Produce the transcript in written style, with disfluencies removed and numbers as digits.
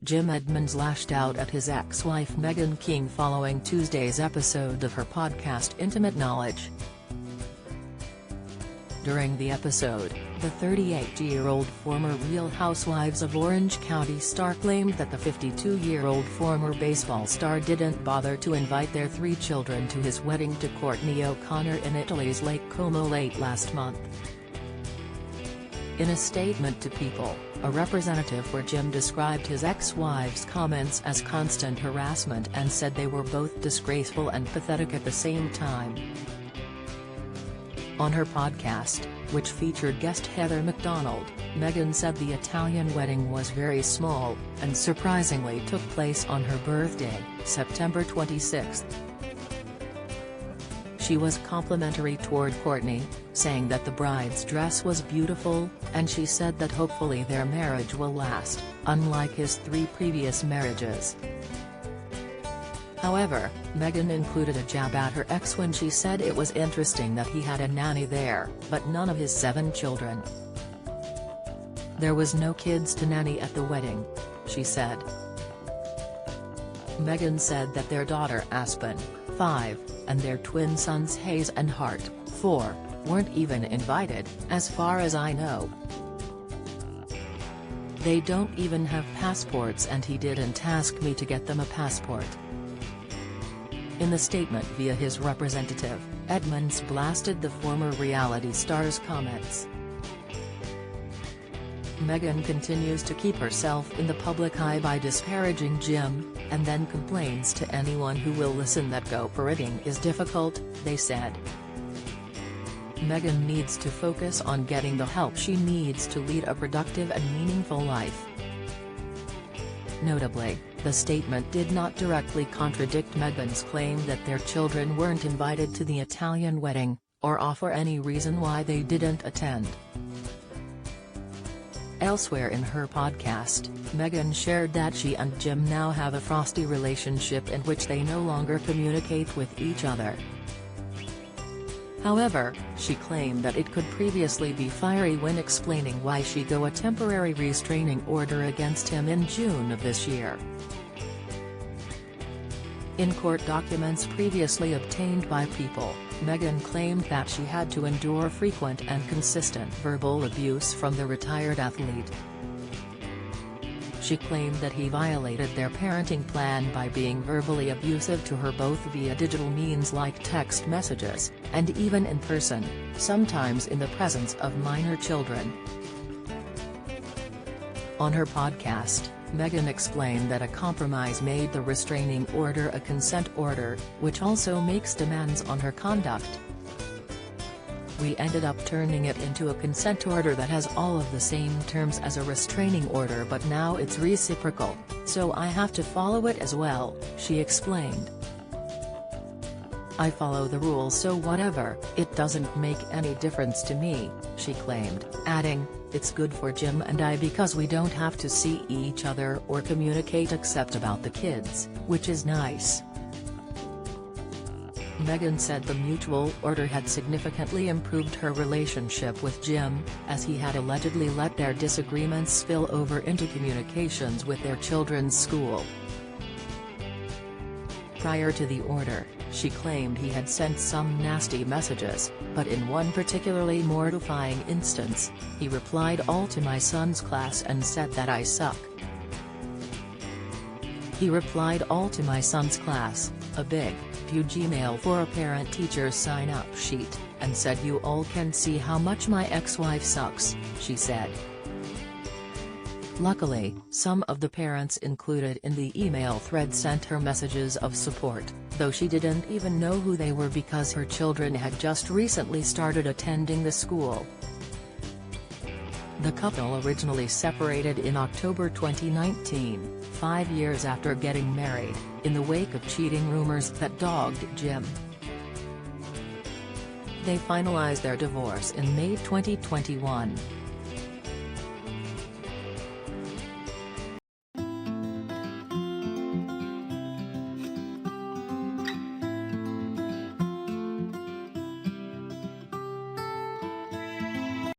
Jim Edmonds lashed out at his ex-wife Meghan King following Tuesday's episode of her podcast Intimate Knowledge. During the episode, the 38-year-old former Real Housewives of Orange County star claimed that the 52-year-old former baseball star didn't bother to invite their 3 children to his wedding to Courtney O'Connor in Italy's Lake Como late last month. In a statement to People, a representative for Jim described his ex-wife's comments as constant harassment and said they were both disgraceful and pathetic at the same time. On her podcast, which featured guest Heather McDonald, Meghan said the Italian wedding was very small, and surprisingly took place on her birthday, September 26. She was complimentary toward Courtney, saying that the bride's dress was beautiful, and she said that hopefully their marriage will last, unlike his 3 previous marriages. However, Meghan included a jab at her ex when she said it was interesting that he had a nanny there, but none of his 7 children. "There was no kids to nanny at the wedding," she said. Meghan said that their daughter Aspen, 5, and their twin sons Hayes and Hart, 4, weren't even invited, as far as I know. "They don't even have passports and he didn't ask me to get them a passport." In the statement via his representative, Edmonds blasted the former reality star's comments. Meghan continues to keep herself in the public eye by disparaging Jim, and then complains to anyone who will listen that cooperating is difficult, they said. Meghan needs to focus on getting the help she needs to lead a productive and meaningful life. Notably, the statement did not directly contradict Meghan's claim that their children weren't invited to the Italian wedding, or offer any reason why they didn't attend. Elsewhere in her podcast, Meghan shared that she and Jim now have a frosty relationship in which they no longer communicate with each other. However, she claimed that it could previously be fiery when explaining why she got a temporary restraining order against him in June of this year. In court documents previously obtained by People, Meghan claimed that she had to endure frequent and consistent verbal abuse from the retired athlete. She claimed that he violated their parenting plan by being verbally abusive to her both via digital means like text messages, and even in person, sometimes in the presence of minor children. On her podcast, Meghan explained that a compromise made the restraining order a consent order, which also makes demands on her conduct. "We ended up turning it into a consent order that has all of the same terms as a restraining order, but now it's reciprocal, so I have to follow it as well," she explained. "I follow the rules, so whatever, it doesn't make any difference to me," she claimed, adding, "It's good for Jim and I because we don't have to see each other or communicate except about the kids, which is nice." Meghan said the mutual order had significantly improved her relationship with Jim, as he had allegedly let their disagreements spill over into communications with their children's school. Prior to the order, she claimed he had sent some nasty messages, but in one particularly mortifying instance, he replied all to my son's class and said that I suck. He replied all to my son's class, a big, huge email for a parent-teacher sign-up sheet, and said you all can see how much my ex-wife sucks, she said. Luckily, some of the parents included in the email thread sent her messages of support, though she didn't even know who they were because her children had just recently started attending the school. The couple originally separated in October 2019, 5 years after getting married, in the wake of cheating rumors that dogged Jim. They finalized their divorce in May 2021.